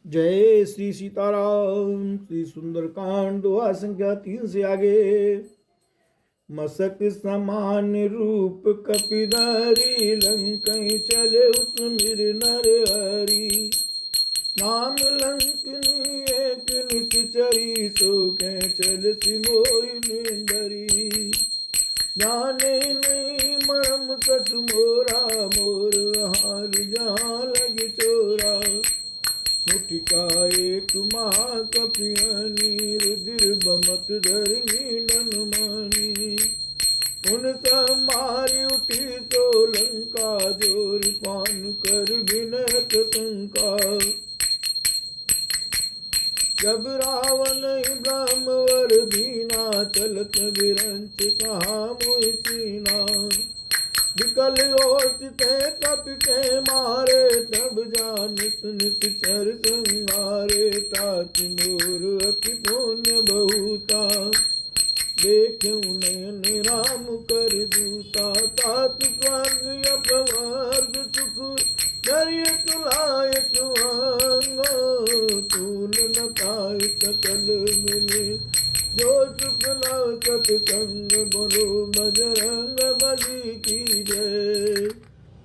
जय श्री सीताराम। श्री सुंदरकांड दोहा संख्या 3 से आगे। मसक समान रूप कपिधारी, लंकई चले उसमिर नर हरि। नाम लंकनी एक निश्चरी, सो के चल सिमोई निंदरी। जाने नहीं मरम सठ मोरा, मोर हाल जहाँ लग चोरा। मुठिका एक महाकपियानी, रुधिर बमत धरनी डनमानी। उन समारी उठी सो लंका, जोर पान कर बिनत शंका। जब रावण ब्रह्मवर दीना, चलत विरंच कहा मुझ चीना। विकल ओसित कपि के मारे, तब जान सुनित चर संगारे। तात मोर अति पुण्य बहुता, देखूं नयन राम कर दूता। तात स्वर्ग अपवर्ग सुख, धैर्य तुलायक वांगो। तूल न पाय सकल मिले, जो सुख लाओ सत्संग। बोलो बजरंग बली की जय।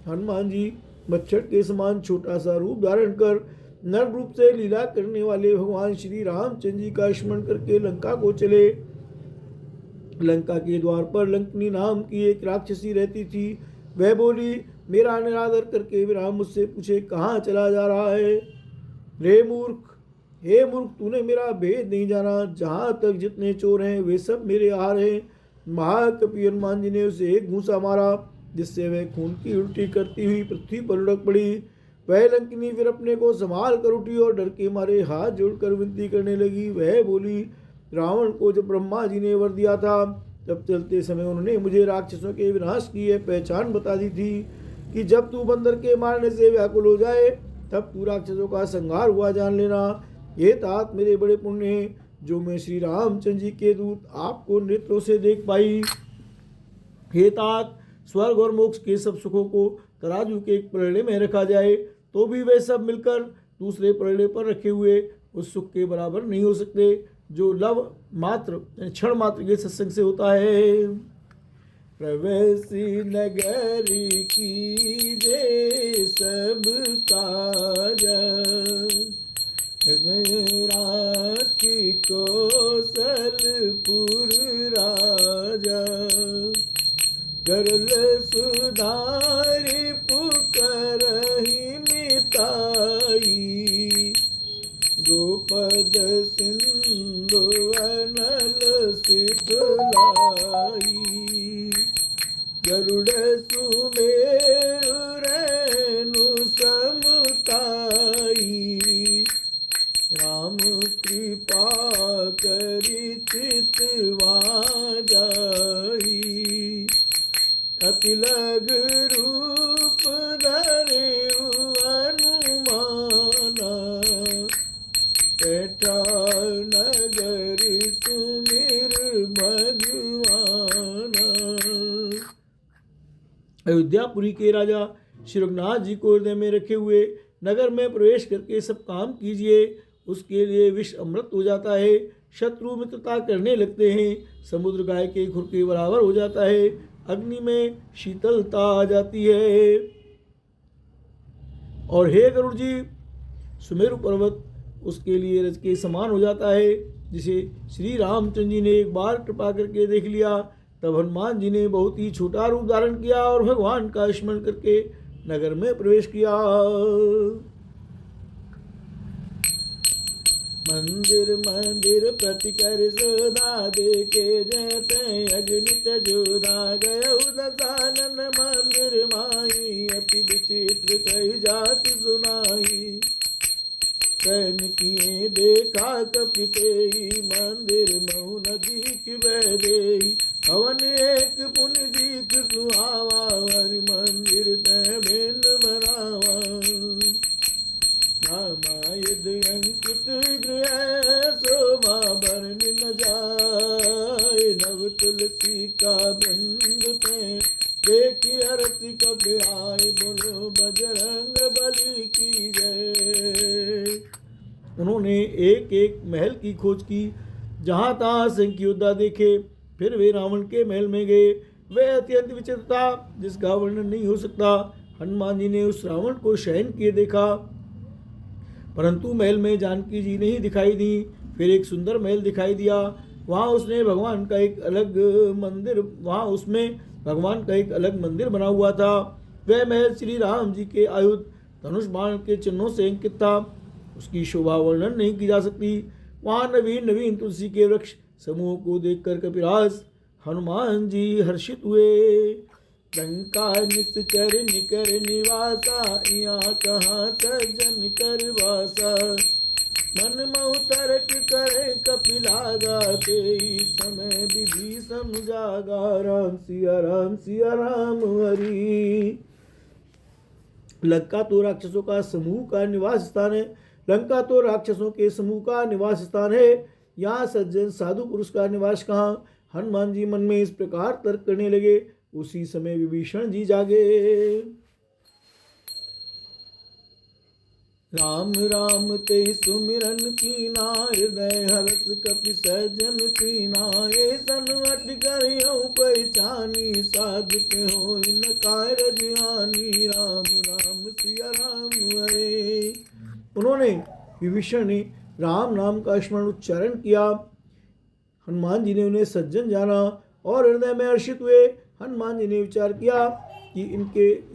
हनुमान जी मच्छर के समान छोटा सा रूप धारण कर नर रूप से लीला करने वाले भगवान श्री रामचंद्र जी का स्मरण करके लंका को चले। लंका के द्वार पर लंकनी नाम की एक राक्षसी रहती थी। वह बोली, मेरा निरादर करके राम मुझसे पूछे, कहाँ चला जा रहा है? रे मूर्ख, हे मूर्ख, तूने मेरा भेद नहीं जाना। जहाँ तक जितने चोर हैं वे सब मेरे आहार हैं। महाकपि हनुमान जी ने उसे एक घूंसा मारा, जिससे वह खून की उल्टी करती हुई पृथ्वी पर लुढ़क पड़ी। वह लंकिनी फिर अपने को संभाल कर उठी और डर के मारे हाथ जोड़कर विनती करने लगी। वह बोली, रावण को जब ब्रह्मा जी ने वर दिया था, तब चलते समय उन्होंने मुझे राक्षसों के विनाश की यह पहचान बता दी थी कि जब तू बंदर के मारने से व्याकुल हो जाए, तब तू राक्षसों का संहार हुआ जान लेना। ये तात मेरे बड़े पुण्य हैं, जो मैं श्री रामचंद्र जी के दूत आपको नेत्रों से देख पाई। हे तात, स्वर्ग और मोक्ष के सब सुखों को तराजू के एक पलड़े में रखा जाए, तो भी वे सब मिलकर दूसरे पलड़े पर रखे हुए उस सुख के बराबर नहीं हो सकते, जो लव मात्र क्षण मात्र के सत्संग से होता है। प्रवेशी नगरी की जे सब काजा, हृदय राखी कौशलपुर राजा। गरल सुधारी पुकारहि मिताई, गोपद सिंधु अनल सिद्धलाई। गरुड़ सुमेरु रेणु समताई, राम कृपा करि चितवा जाई। अति लग रूप धरे हनुमाना, बैठा नगर सुमिर भगवाना। अयोध्यापुरी के राजा श्री रघुनाथ जी को हृदय में रखे हुए नगर में प्रवेश करके सब काम कीजिए, उसके लिए विष अमृत हो जाता है। शत्रु मित्रता करने लगते हैं, समुद्र गाय के खुर के बराबर हो जाता है। अग्नि में शीतलता आ जाती है। और हे गरुड़ जी, सुमेरु पर्वत उसके लिए रज के समान हो जाता है। जिसे श्री रामचंद्र जी ने एक बार कृपा करके देख लिया, तब हनुमान जी ने बहुत ही छोटा रूप धारण किया और भगवान का स्मरण करके नगर में प्रवेश किया। मंदिर मंदिर प्रति कर सोधा, देखे जैते अग्नित जोधा। गय दशानन मंदिर माई, अति विचित्र कही जाति सुनाई। सैन किए देखा कपितेई, मंदिर महु नदीक बह देई। हवन एक पुण्य दीख सुहावा, हरि मंदिर तय बिन बनावा। रामायण अंकित गृह, शोभा बरन न जाए। नव तुलसी का बंद पे, देखी हरसी कब आए। बोलो बजरंग बली की जय। उन्होंने एक एक महल की खोज की, जहाँ तहाँ असंख्य योद्धा देखे। फिर वे रावण के महल में गए। वह अत्यंत विचित्र था, जिसका वर्णन नहीं हो सकता। हनुमान जी ने उस रावण को शयन किए देखा, परंतु महल में जानकी जी नहीं दिखाई दी। फिर एक सुंदर महल दिखाई दिया। वहाँ उसमें भगवान का एक अलग मंदिर बना हुआ था। वह महल श्री राम जी के आयुध धनुष बाण के चिन्हों से अंकित था। उसकी शोभा वर्णन नहीं की जा सकती। वहाँ नवीन नवीन तुलसी के वृक्ष समूह को देखकर कपिराज हनुमान जी हर्षित हुए। लंका निश्चर निकर निवासा, यहाँ कहाँ सज्जन कर वासा। मन महु तर्क करे कपिलागा, तेई समय विभीषण जागा। राम सिया राम हरि। लंका तो राक्षसों का समूह का निवास स्थान है। लंका तो राक्षसों के समूह का निवास स्थान है। यहाँ सज्जन साधु पुरुष का निवास कहाँ। हनुमान जी मन में इस प्रकार तर्क करने लगे। उसी समय विभीषण जी जागे। राम राम ते सुमिरन कीना, हृदय हर्ष कपि सज्जन कीना। ऐसन अट करियो पहचानी, साधु के हो न काय रजहानी। राम राम सिया राम हरे। उन्होंने विभीषण ने राम नाम का स्मरण उच्चारण किया। हनुमान जी ने उन्हें सज्जन जाना और हृदय में हर्षित हुए। हनुमान जी ने विचार किया कि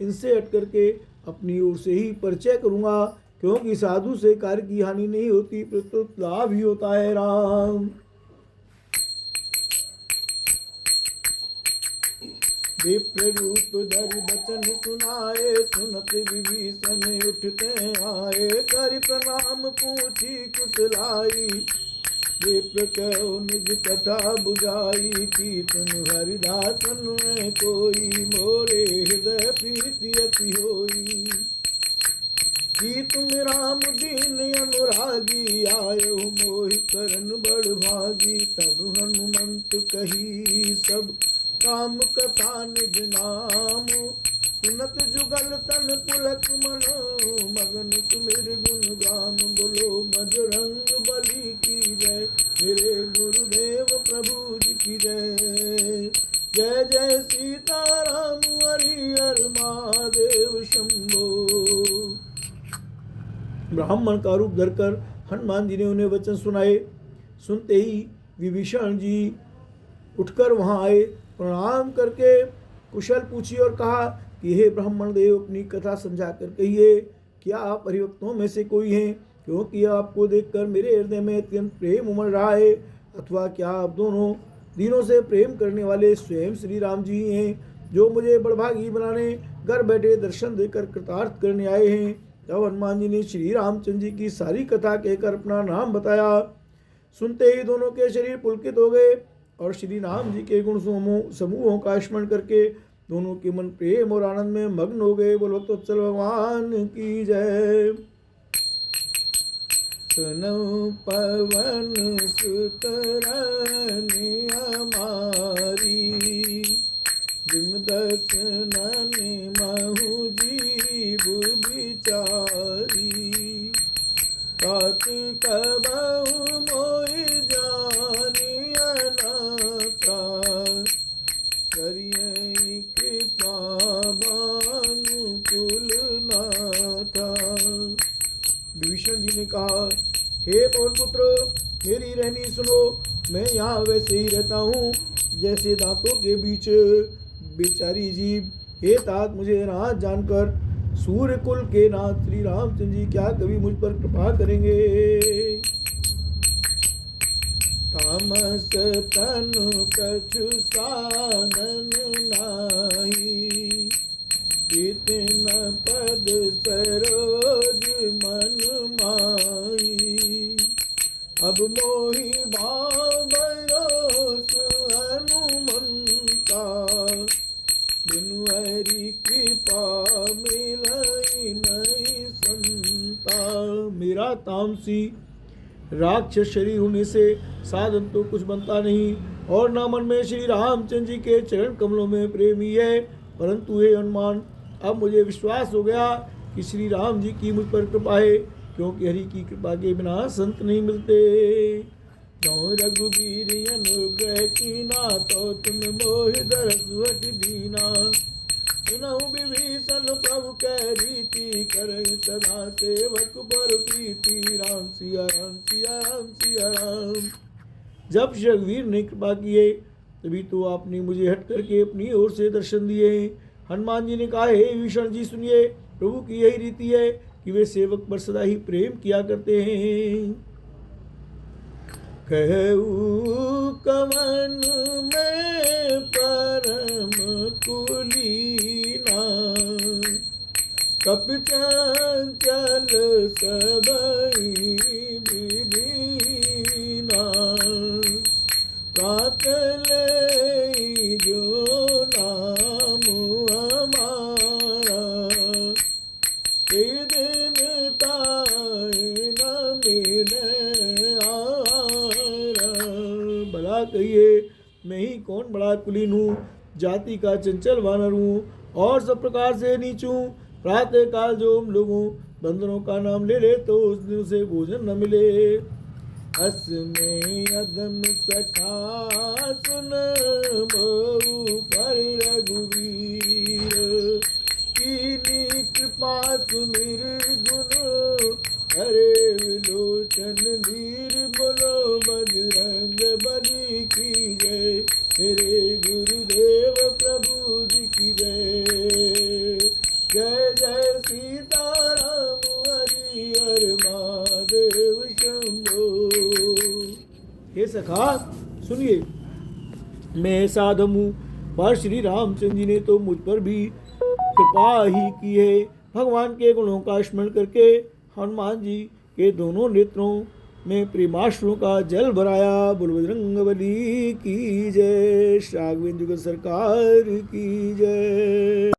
इनसे हट करके अपनी ओर से ही परिचय करूंगा, क्योंकि साधु से कार्य की हानि नहीं होती, प्रत्युत लाभ ही होता है। राम विप्र रूप धरि बचन सुनाए, सुनत विभीषण उठते आए। करि प्रणाम पूछी कुशलाई, विप्र कहो निज कथा बुझाई। कि तुम हरिदासन में कोई, मोरे हृदय प्रीति अति होई। कि तुम राम दीन अनुरागी, आयो मोहि करन बड़ भागी। तब हनुमंत कही सब काम कथा निज नाम। सुनत जुगल तन पुलक मनो, मगन सुमिर गुण गाम। बोलो बजरंग बली की जय, मेरे गुरुदेव प्रभु जी की जय। जय जय सीताराम हरि हर महादेव शंभो। ब्राह्मण का रूप धरकर हनुमान जी ने उन्हें वचन सुनाए। सुनते ही विभीषण जी उठकर वहां आए। प्रणाम करके कुशल पूछी और कहा कि हे ब्राह्मण देव, अपनी कथा समझा कर कहिए, क्या आप हरिभक्तों में से कोई हैं? क्योंकि आपको देखकर मेरे हृदय में अत्यंत प्रेम उमड़ रहा है। अथवा क्या आप दोनों दिनों से प्रेम करने वाले स्वयं श्री राम जी हैं, जो मुझे बड़भागी बनाने घर बैठे दर्शन देकर कृतार्थ करने आए हैं। तब हनुमान जी ने श्री रामचंद्र जी की सारी कथा कहकर अपना नाम बताया। सुनते ही दोनों के शरीर पुलकित हो गए और श्री राम जी के गुण समूहों का स्मरण करके दोनों के मन प्रेम और आनंद में मग्न हो गए। बोलो तो चल भगवान की जय। सुनो पवन सुत रानी हमारी, जिम दर्शन महु जीव बिचारी। तात कबहु मोहि जानी अनाथा, करियै कृपा भानुकुल नाथा। विभीषण जी ने कहा, हे पवन पुत्र, मेरी रहनी सुनो। मैं यहाँ वैसे ही रहता हूँ जैसे दांतों के बीच बेचारी जीव। हे तात, मुझे नाथ जानकर सूर्य कुल के नाथ श्री रामचंद्र जी क्या कभी मुझ पर कृपा करेंगे? तामस तनु कछु साधन नाही, कितन पद सरोज मन माही। अब मोहि भरोस हनुमंता, बिनु हरि कृपा मिलई नहीं संता। मेरा तामसी राक्षस शरीर होने से साधन तो कुछ बनता नहीं, और न मन में श्री रामचंद्र जी के चरण कमलों में प्रेम ही है। परंतु हे हनुमान, अब मुझे विश्वास हो गया कि श्री राम जी की मुझ पर कृपा है। क्योंकि हरि की कृपा के बिना संत नहीं मिलते। जो रघुबीर अनुग्रह कीना, तो तुम मोहि दरस हठ दीना। सुनहु विभीषण प्रभु कह रीति, करहि सदा सेवक पर प्रीति। राम सिया राम सिया राम सिया राम। जब श्री रघुवीर ने कृपा किए तभी तो आपने मुझे हट करके अपनी ओर से दर्शन दिए। हनुमान जी ने कहा, हे विभीषण जी सुनिए, प्रभु की यही रीति है कि वे सेवक पर सदा ही प्रेम किया करते हैं। कहू कवन में परम कुलीना, कपि चंचल सबई विदीना। प्रात ले जो नाम हमारा, ते दिन ताय न मिले आरा। भला कहिए, मैं ही कौन बड़ा कुलीन हूँ, जाति का चंचल वानर हूँ और सब प्रकार से नीच हूँ। प्रातः काल जो हम लोगों बंदरों का नाम ले ले तो उस दिन से भोजन न मिले। हस में अदम सखा सुन बहु पर रघुवीर, कीनी कृपा सुमिर गुण हरे विलोचन धीर। बोलो बजरंग बली की जय, मेरे गुरुदेव प्रभु जी की जय। जय जय सीताराम हरि हर महादेव शंभो। हे सखा सुनिए, मैं साधम हूँ, पर श्री रामचंद्र जी ने तो मुझ पर भी कृपा ही की है। भगवान के गुणों का स्मरण करके हनुमान जी के दोनों नेत्रों में प्रेमाश्रुओं का जल भराया। बोल बजरंगबली की जय, राघवेंद्र सरकार की जय।